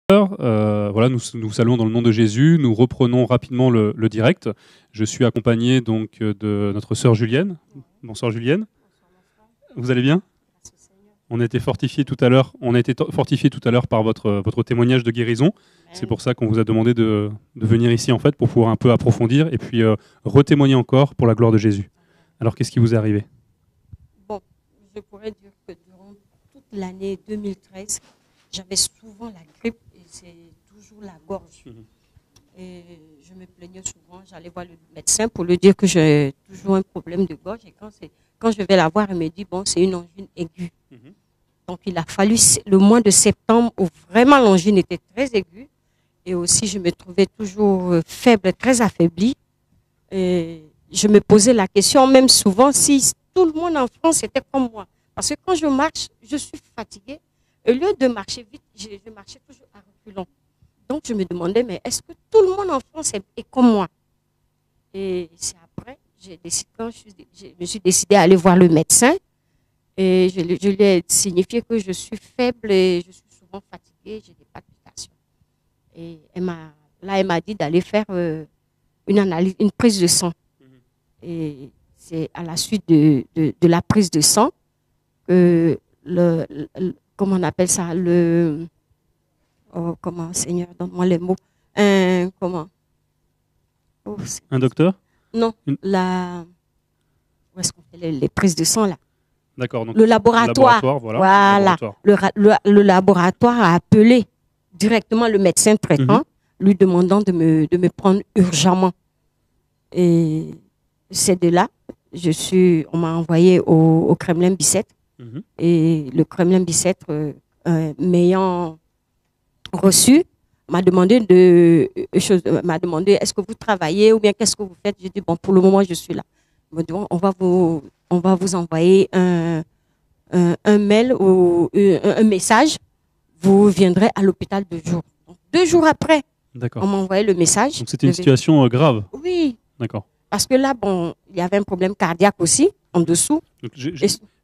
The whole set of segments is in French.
Voilà, nous saluons dans le nom de Jésus. Nous reprenons rapidement le direct. Je suis accompagné donc de notre sœur Julienne. Bonsoir Julienne. Vous allez bien? On a été fortifié tout à l'heure. Par votre témoignage de guérison. C'est pour ça qu'on vous a demandé de venir ici en fait pour pouvoir un peu approfondir et puis retémoigner encore pour la gloire de Jésus. Alors qu'est-ce qui vous est arrivé? Bon, je pourrais dire que durant toute l'année 2013, j'avais souvent la grippe et c'est toujours la gorge. Et je me plaignais souvent, j'allais voir le médecin pour lui dire que j'ai toujours un problème de gorge. Et quand je vais la voir, elle me dit, bon, c'est une angine aiguë. Donc il a fallu le mois de septembre où vraiment l'angine était très aiguë. Et aussi, je me trouvais toujours faible, très affaiblie. Et je me posais la question, même souvent, si tout le monde en France était comme moi. Parce que quand je marche, je suis fatiguée. Au lieu de marcher vite, je marchais toujours à reculons. Donc, je me demandais, mais est-ce que tout le monde en France est comme moi? Et c'est après, quand je me suis décidée à aller voir le médecin. Et je lui ai signifié que je suis faible et je suis souvent fatiguée, j'ai des palpitations. Et elle m'a dit d'aller faire une analyse, une prise de sang. Et c'est à la suite de la prise de sang que comment on appelle ça, comment, Seigneur, donne-moi les mots, comment, un docteur? Non, où est-ce qu'on fait les prises de sang là? D'accord. Le laboratoire, voilà. Le laboratoire a appelé directement le médecin traitant, lui demandant de me prendre urgemment. Et c'est de là, on m'a envoyé au Kremlin-Bicêtre. Et le Kremlin-Bicêtre, m'ayant reçu, m'a demandé est-ce que vous travaillez ou bien qu'est-ce que vous faites? J'ai dit, bon, pour le moment, je suis là. Ils m'ont dit, on va vous envoyer un mail ou un message. Vous viendrez à l'hôpital 2 jours. Donc, 2 jours après, on m'a envoyé le message. Donc c'était une situation grave? Oui. D'accord. Parce que là, bon, il y avait un problème cardiaque aussi, en dessous. Donc,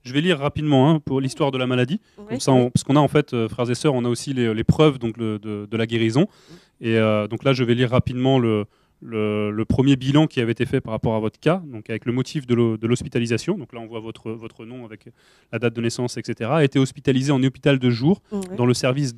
je vais lire rapidement pour l'histoire de la maladie. Comme ça, parce qu'on a en fait, frères et sœurs, on a aussi les preuves donc, de la guérison. Et donc là, je vais lire rapidement le premier bilan qui avait été fait par rapport à votre cas, donc avec le motif de l'hospitalisation. Donc là, on voit votre nom avec la date de naissance, etc. A été hospitalisé en hôpital de jour dans le service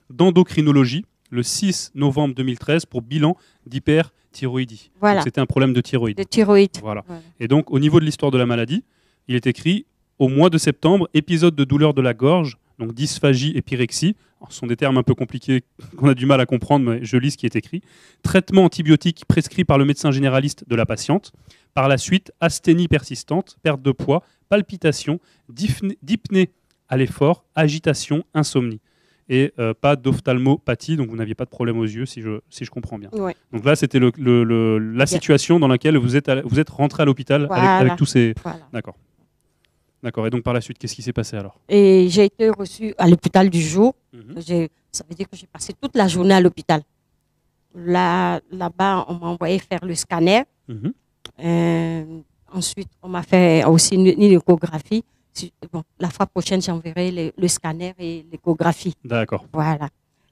d'endocrinologie le 6 novembre 2013 pour bilan d'hyperthyroïdie. Voilà. C'était un problème de thyroïde. De thyroïde. Voilà. Et donc, au niveau de l'histoire de la maladie, il est écrit au mois de septembre, épisode de douleur de la gorge, donc dysphagie et pyrexie. Alors, ce sont des termes un peu compliqués qu'on a du mal à comprendre, mais je lis ce qui est écrit. Traitement antibiotique prescrit par le médecin généraliste de la patiente. Par la suite, asthénie persistante, perte de poids, palpitations, dypnée à l'effort, agitation, insomnie. Et pas d'ophtalmopathie, donc vous n'aviez pas de problème aux yeux, si je comprends bien. Ouais. Donc là, c'était la situation dans laquelle vous êtes rentré à l'hôpital avec tous ces... Voilà. D'accord. D'accord. Et donc par la suite, qu'est-ce qui s'est passé alors? Et j'ai été reçue à l'hôpital du jour. Ça veut dire que j'ai passé toute la journée à l'hôpital. Là-bas, on m'a envoyé faire le scanner. Ensuite, on m'a fait aussi une échographie. Bon, la fois prochaine, j'enverrai le scanner et l'échographie. D'accord. Voilà.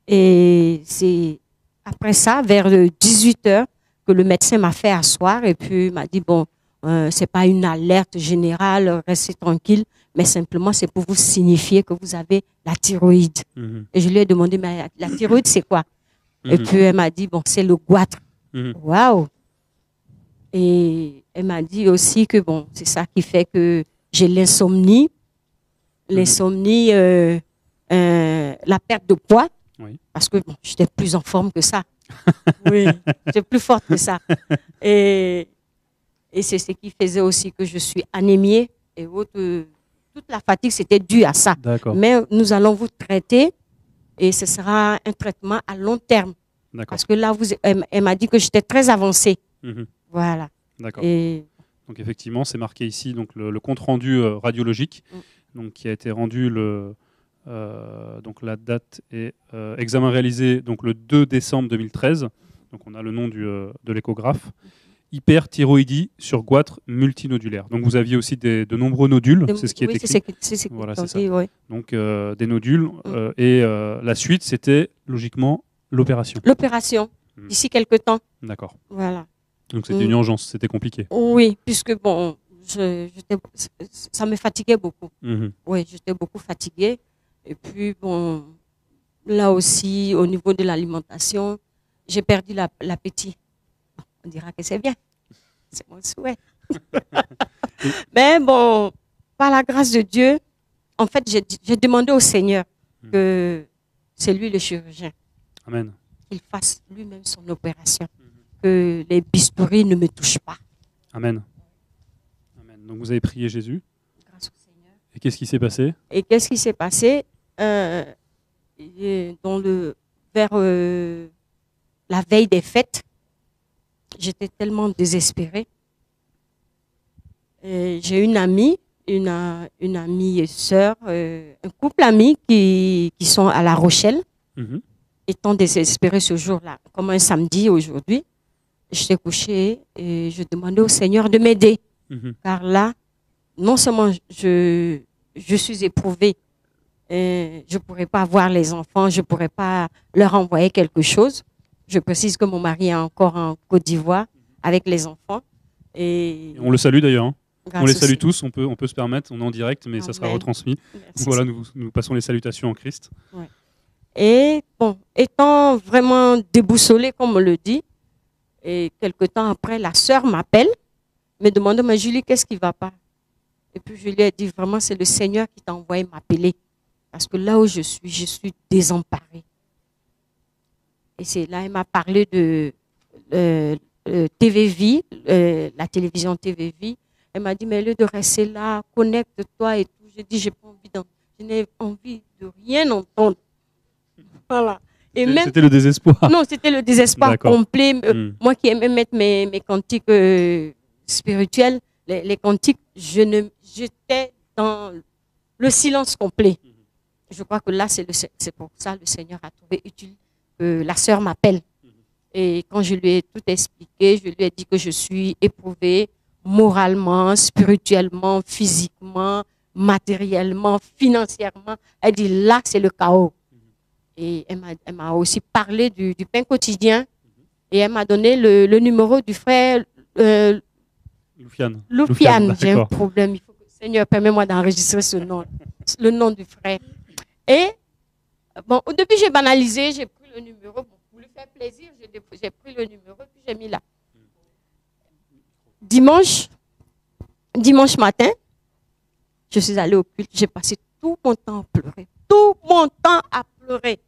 Et c'est après ça, vers 18h, que le médecin m'a fait asseoir et puis m'a dit, bon, c'est pas une alerte générale, restez tranquille, mais simplement c'est pour vous signifier que vous avez la thyroïde. Et je lui ai demandé, mais la thyroïde, c'est quoi? Et puis elle m'a dit, bon, c'est le goitre. Waouh! Et elle m'a dit aussi que, bon, c'est ça qui fait que j'ai l'insomnie, la perte de poids, parce que bon, j'étais plus en forme que ça. Oui, j'étais plus forte que ça. Et c'est ce qui faisait aussi que je suis anémiée et toute la fatigue, c'était dû à ça. Mais nous allons vous traiter et ce sera un traitement à long terme. Parce que là, elle m'a dit que j'étais très avancée. Voilà. D'accord. Donc effectivement, c'est marqué ici donc le compte-rendu radiologique donc, qui a été rendu donc la date est examen réalisé donc le 2 décembre 2013. Donc on a le nom de l'échographe. hyperthyroïdie sur goitre multinodulaire. Donc vous aviez aussi de nombreux nodules, c'est ce qui est Oui, écrit. c'est ce Voilà, qu'ils c'est ont dit, oui. Donc des nodules. Et la suite, c'était logiquement l'opération. L'opération, d'ici quelques temps. D'accord. Voilà. Donc c'était une urgence, c'était compliqué. Oui, puisque bon, ça me fatiguait beaucoup. Oui, j'étais beaucoup fatiguée. Et puis bon, là aussi, au niveau de l'alimentation, j'ai perdu l'appétit. On dira que c'est bien. C'est mon souhait. Mais bon, par la grâce de Dieu, en fait, j'ai demandé au Seigneur que c'est lui le chirurgien. Amen. Qu'il fasse lui-même son opération. Que les bistouris ne me touchent pas. Amen. Amen. Donc vous avez prié Jésus. Grâce au Seigneur. Et qu'est-ce qui s'est passé? Et qu'est-ce qui s'est passé vers la veille des fêtes, j'étais tellement désespérée. J'ai une amie et sœur, un couple d'amis qui sont à La Rochelle. Étant désespérée ce jour-là, comme un samedi aujourd'hui, j'étais couchée et je demandais au Seigneur de m'aider. Car là, non seulement je suis éprouvée, je ne pourrais pas voir les enfants, je ne pourrais pas leur envoyer quelque chose. Je précise que mon mari est encore en Côte d'Ivoire avec les enfants. Et on le salue d'ailleurs. Hein. On les salue tous, on peut se permettre, on est en direct, mais ça sera retransmis. Voilà, nous passons les salutations en Christ. Ouais. Et bon, étant vraiment déboussolée, comme on le dit, et quelque temps après, la sœur m'appelle, me demande, mais Julie, qu'est-ce qui ne va pas? Et puis je lui ai dit, vraiment, c'est le Seigneur qui t'a envoyé m'appeler. Parce que là où je suis désemparée. Et c'est là, elle m'a parlé de TVV, la télévision TVV. Elle m'a dit, mais au lieu de rester là, connecte-toi et tout. J'ai dit, je n'ai envie de rien entendre. Voilà. C'était le désespoir. Non, c'était le désespoir complet. Moi qui aimais mettre mes cantiques spirituels, les cantiques, j'étais dans le silence complet. Je crois que là, c'est pour ça que le Seigneur a trouvé utile que la sœur m'appelle. Et quand je lui ai tout expliqué, je lui ai dit que je suis éprouvée moralement, spirituellement, physiquement, matériellement, financièrement. Elle dit, là, c'est le chaos. Et elle m'a aussi parlé du pain quotidien. Et elle m'a donné le numéro du frère Loufiane. J'ai un problème. Il faut que, Seigneur, permets-moi d'enregistrer ce nom, le nom du frère. Et bon, au début, j'ai banalisé, j'ai pris le numéro. Bon, pour lui faire plaisir, j'ai pris le numéro puis j'ai mis là. Dimanche matin, je suis allée au culte. J'ai passé tout mon temps à pleurer. Tout mon temps à pleurer.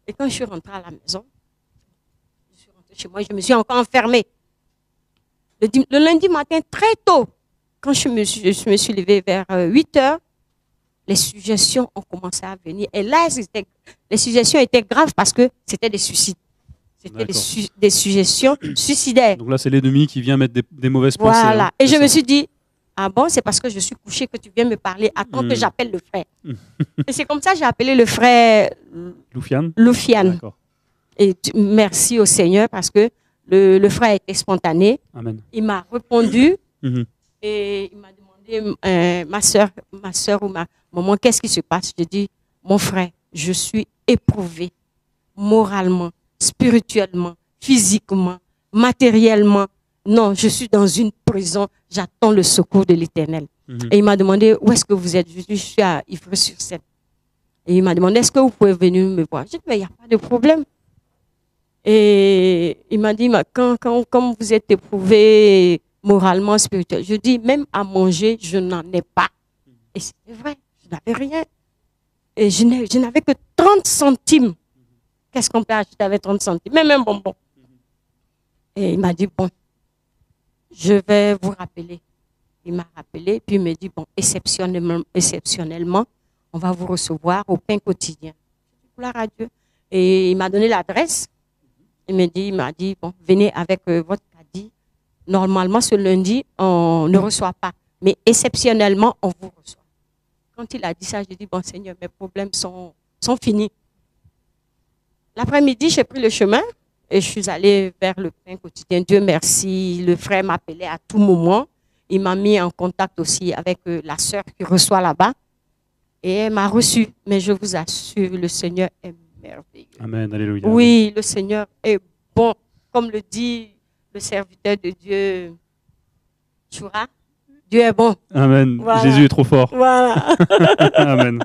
Et quand je suis rentrée à la maison, je suis rentrée chez moi, je me suis encore enfermée. Le lundi matin, très tôt, quand je me suis levée vers 8 heures, les suggestions ont commencé à venir. Et là, les suggestions étaient graves parce que c'était des suicides. C'était des suggestions suicidaires. Donc là, c'est l'ennemi qui vient mettre des mauvaises pensées. Voilà. Hein, et je me suis dit, ah bon, c'est parce que je suis couchée que tu viens me parler. Attends que j'appelle le frère. Et c'est comme ça que j'ai appelé le frère Loufiane. Et merci au Seigneur parce que le frère était spontané. Amen. Il m'a répondu et il m'a demandé, ma soeur ou ma maman, qu'est-ce qui se passe? Je dis, mon frère, je suis éprouvée moralement, spirituellement, physiquement, matériellement. Non, je suis dans une prison, j'attends le secours de l'Éternel. Et il m'a demandé, où est-ce que vous êtes? Je suis à Ivry-sur-Seine. Et il m'a demandé, est-ce que vous pouvez venir me voir? J'ai dit, mais il n'y a pas de problème. Et il m'a dit, quand vous êtes éprouvé moralement, spirituellement, je dis, même à manger, je n'en ai pas. Et c'était vrai, je n'avais rien. Et je n'avais que 30 centimes. Qu'est-ce qu'on peut acheter avec 30 centimes? Même un bonbon. Et il m'a dit, bon, je vais vous rappeler. Il m'a rappelé, puis il me dit, bon, exceptionnellement, on va vous recevoir au pain quotidien. Gloire à Dieu. Et il m'a donné l'adresse. Il m'a dit, bon, venez avec votre caddie. Normalement, ce lundi, on ne reçoit pas. Mais exceptionnellement, on vous reçoit. Quand il a dit ça, j'ai dit, bon, Seigneur, mes problèmes sont finis. L'après-midi, j'ai pris le chemin Et je suis allée vers le pain quotidien. Dieu merci, le frère m'appelait à tout moment. Il m'a mis en contact aussi avec la sœur qui reçoit là-bas. Et elle m'a reçu. Mais je vous assure, le Seigneur est merveilleux. Amen, alléluia. Oui, le Seigneur est bon. Comme le dit le serviteur de Dieu, Choura, Dieu est bon. Amen. Voilà. Jésus est trop fort. Voilà. Amen.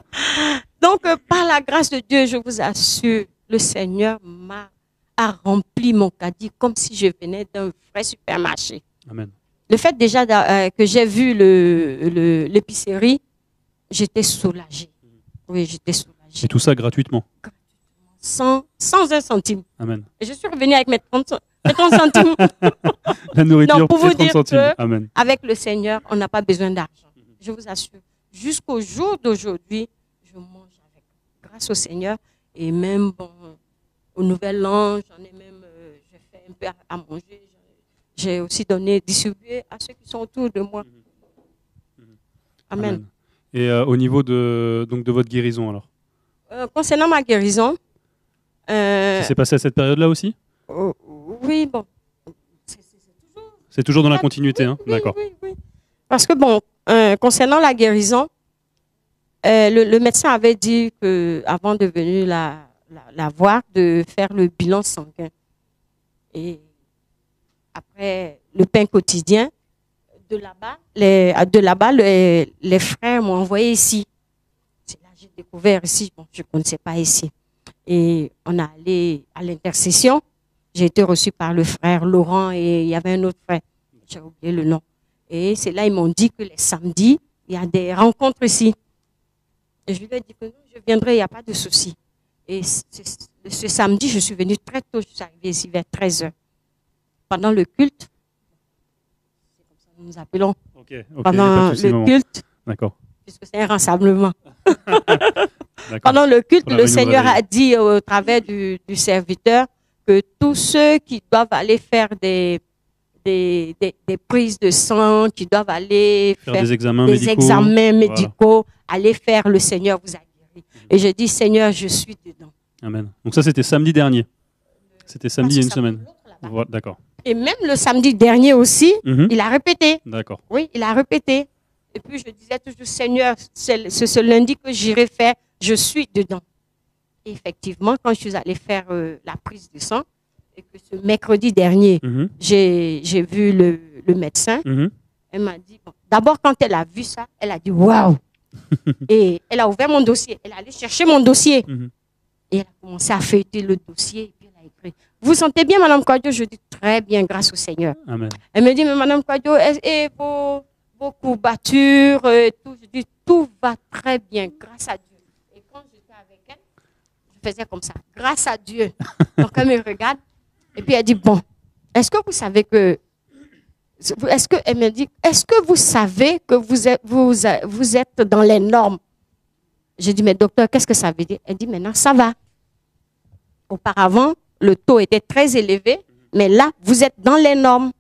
Donc, par la grâce de Dieu, je vous assure, le Seigneur a rempli mon caddie comme si je venais d'un vrai supermarché. Amen. Le fait déjà que j'ai vu l'épicerie, j'étais soulagée. Oui, j'étais soulagée. Et tout ça gratuitement. Sans un centime. Amen. Et je suis revenue avec mes 30 centimes. La nourriture, Donc, pour vous c'est 30 dire centimes. que Amen. avec le Seigneur, on n'a pas besoin d'argent. Je vous assure. Jusqu'au jour d'aujourd'hui, je mange avec. Grâce au Seigneur. Et même bon, au Nouvel An, j'en ai même, j'ai fait un peu à manger. J'ai aussi distribué à ceux qui sont autour de moi. Amen. Amen. Et au niveau de votre guérison alors, Concernant ma guérison, ça s'est passé à cette période-là aussi? Oui, bon. C'est toujours dans la continuité, hein? Oui, D'accord. oui. Parce que bon, concernant la guérison, le médecin avait dit que avant de venir la voir, de faire le bilan sanguin. Et après le pain quotidien, de là-bas, les frères m'ont envoyé ici. C'est là que j'ai découvert ici. Bon, je ne connaissais pas ici. Et on est allé à l'intercession. J'ai été reçue par le frère Laurent et il y avait un autre frère. J'ai oublié le nom. Et c'est là ils m'ont dit que les samedis, il y a des rencontres ici. Et je lui ai dit que non, je viendrai, il n'y a pas de souci. Et ce samedi, je suis venue très tôt. Je suis arrivée ici vers 13h. Pendant le culte, c'est comme ça que nous nous appelons. Pendant le culte, d'accord. Puisque c'est un rassemblement. Pendant le culte, le Seigneur a dit au travers du serviteur que tous ceux qui doivent aller faire des prises de sang, qui doivent aller faire des examens médicaux, aller faire, le Seigneur vous a guéri. Et je dis, Seigneur, je suis dedans. Amen. Donc ça, c'était samedi dernier. C'était samedi il y a une semaine. Voilà, d'accord. Et même le samedi dernier aussi, il a répété. D'accord. Oui, il a répété. Et puis je disais toujours, Seigneur, c'est ce lundi que j'irai faire, je suis dedans. Et effectivement, quand je suis allée faire la prise de sang, et que ce mercredi dernier, j'ai vu le médecin, elle m'a dit, bon, d'abord quand elle a vu ça, elle a dit, waouh. Et elle a ouvert mon dossier, elle est allée chercher mon dossier. Et elle a commencé à feuilleter le dossier, et puis elle a écrit, vous sentez bien, Madame Kouadio? Je dis, très bien, grâce au Seigneur. Amen. Elle me dit, mais Madame Kouadio, et vos courbatures, et tout. Je dis, tout va très bien, grâce à Dieu. Et quand j'étais avec elle, je faisais comme ça, grâce à Dieu. Donc elle me regarde, et puis elle dit, bon, est-ce que vous savez que, elle me dit, est-ce que vous savez que vous êtes dans les normes? J'ai dit, mais docteur, qu'est-ce que ça veut dire? Elle dit, maintenant, ça va. Auparavant, le taux était très élevé, mais là, vous êtes dans les normes.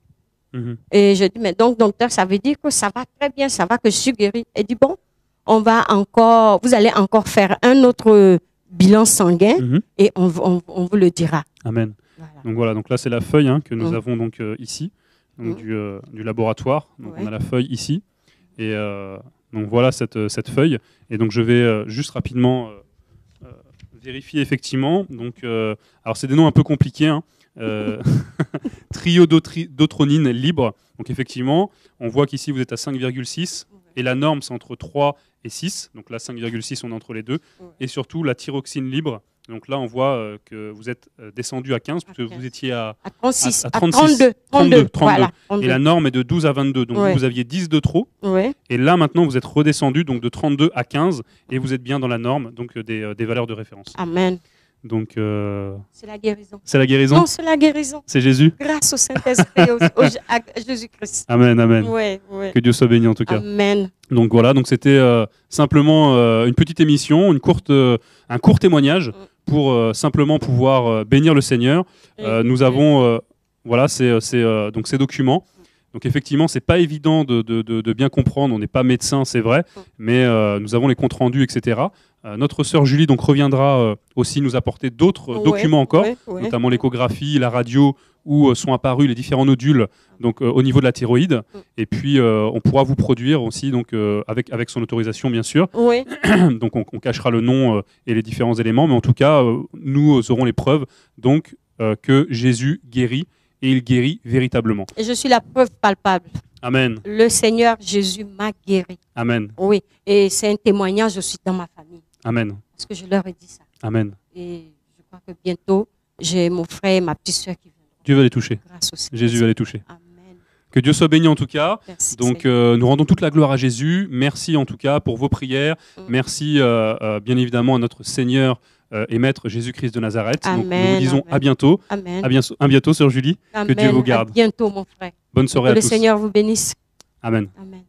Et je dis, mais donc, docteur, ça veut dire que ça va très bien, ça va, que je suis guérie. Elle dit, bon, vous allez encore faire un autre bilan sanguin et on vous le dira. Amen. Voilà. Donc voilà, donc là, c'est la feuille que nous avons donc ici, donc du laboratoire. Donc on a la feuille ici. Et donc voilà cette feuille. Et donc je vais juste rapidement vérifier effectivement. Donc, alors c'est des noms un peu compliqués. Triiodotronine libre. Donc effectivement, on voit qu'ici vous êtes à 5,6 et la norme c'est entre 3 et 6. Donc là 5,6 on est entre les deux. Et surtout la thyroxine libre. Donc là on voit que vous êtes descendu à 15 parce que vous étiez à 36, à 32. Voilà, 32. Et la norme est de 12 à 22. Donc vous aviez 10 de trop. Et là maintenant vous êtes redescendu donc de 32 à 15 et vous êtes bien dans la norme donc des valeurs de référence. Amen. Donc, c'est la guérison. C'est la guérison? Non, c'est la guérison. C'est Jésus? Grâce au Saint-Esprit, à Jésus-Christ. Amen, amen. Ouais. Que Dieu soit béni en tout cas. Amen. Donc voilà, donc c'était simplement une petite émission, un court témoignage pour simplement pouvoir bénir le Seigneur. Nous avons donc ces documents. Donc effectivement, c'est pas évident de bien comprendre. On n'est pas médecin, c'est vrai, mais nous avons les comptes rendus, etc. Notre sœur Julie donc reviendra aussi nous apporter d'autres documents encore, notamment l'échographie, la radio, où sont apparus les différents nodules donc, au niveau de la thyroïde. Et puis, on pourra vous produire aussi, donc, avec son autorisation, bien sûr. Oui. Donc, on cachera le nom et les différents éléments. Mais en tout cas, nous aurons les preuves donc, que Jésus guérit et il guérit véritablement. Et je suis la preuve palpable. Amen. Le Seigneur Jésus m'a guéri. Amen. Oui. Et c'est un témoignage aussi dans ma famille. Amen. Parce que je leur ai dit ça. Amen. Et je crois que bientôt, j'ai mon frère et ma petite soeur qui viendront. Dieu va les toucher. Grâce au Seigneur. Jésus va les toucher. Amen. Que Dieu soit béni en tout cas. Merci, donc nous rendons toute la gloire à Jésus. Merci en tout cas pour vos prières. Merci bien évidemment à notre Seigneur et Maître Jésus-Christ de Nazareth. Amen, donc, nous vous disons amen. à bientôt. Amen. À bientôt, Sœur Julie. Amen. Que Dieu vous garde. À bientôt, mon frère. Bonne soirée Que à le tous. Seigneur vous bénisse. Amen. Amen.